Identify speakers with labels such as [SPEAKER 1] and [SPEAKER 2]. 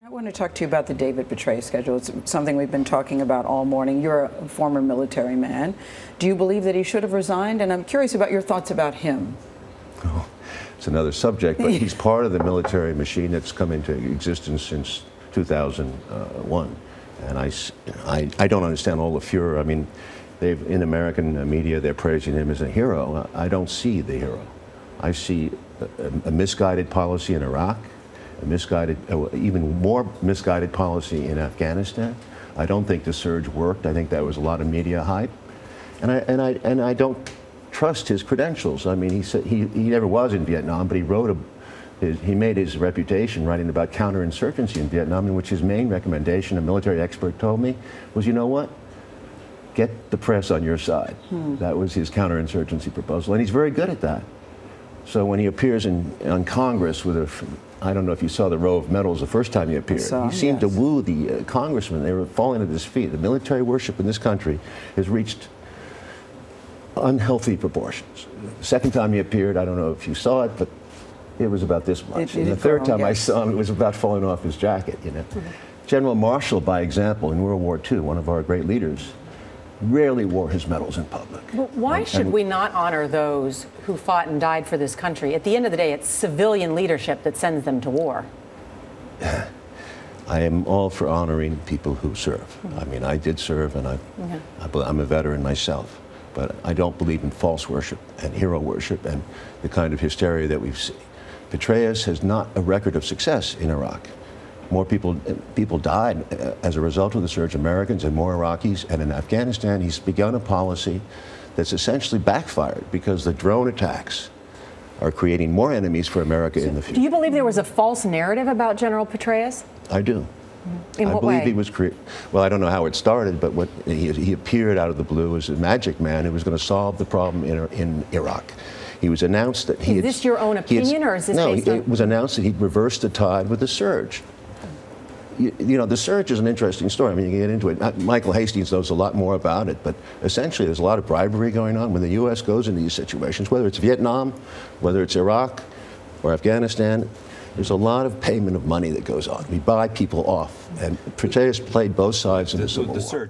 [SPEAKER 1] I want to talk to you about the David Petraeus schedule. It's something we've been talking about all morning. You're a former military man. Do you believe that he should have resigned? And I'm curious about your thoughts about him.
[SPEAKER 2] Oh, it's another subject, but he's part of the military machine that's come into existence since 2001. And I don't understand all the furor. I mean, in American media, they're praising him as a hero. I don't see the hero. I see a misguided policy in Iraq, a misguided, even more misguided policy in Afghanistan. I don't think the surge worked. I think that was a lot of media hype, and I don't trust his credentials. I mean, he said he never was in Vietnam, but he made his reputation writing about counterinsurgency in Vietnam, in which his main recommendation, a military expert told me, was, you know what? Get the press on your side. That was his counterinsurgency proposal, and he's very good at that. So when he appears on Congress with I don't know if you saw the row of medals the first time he appeared. He seemed to woo the congressmen. They were falling at his feet. The military worship in this country has reached unhealthy proportions. The second time he appeared, I don't know if you saw it, but it was about this much. And the third time I saw him, it was about falling off his jacket, you know. General Marshall, by example, in World War II, one of our great leaders, rarely wore his medals in public.
[SPEAKER 3] But why should we not honor those who fought and died for this country? At the end of the day, it's civilian leadership that sends them to war.
[SPEAKER 2] I am all for honoring people who serve. I mean, I did serve, and I'm a veteran myself. But I don't believe in false worship and hero worship and the kind of hysteria that we've seen. Petraeus has not a record of success in Iraq. More people died as a result of the surge, Americans and more Iraqis. And in Afghanistan, he's begun a policy that's essentially backfired because the drone attacks are creating more enemies for America in the future.
[SPEAKER 3] Do you believe there was a false narrative about General Petraeus?
[SPEAKER 2] I do.
[SPEAKER 3] In what
[SPEAKER 2] I believe
[SPEAKER 3] way?
[SPEAKER 2] he was well, I don't know how it started, but he appeared out of the blue as a magic man who was going to solve the problem in Iraq. He was announced that
[SPEAKER 3] Is this your own opinion, or is this based on...
[SPEAKER 2] No, it was announced that he'd reversed the tide with the surge. You know, the surge is an interesting story. I mean, you can get into it. Michael Hastings knows a lot more about it, but essentially there's a lot of bribery going on when the U.S. goes into these situations, whether it's Vietnam, whether it's Iraq or Afghanistan. There's a lot of payment of money that goes on. We buy people off, and Petraeus played both sides in the Civil War.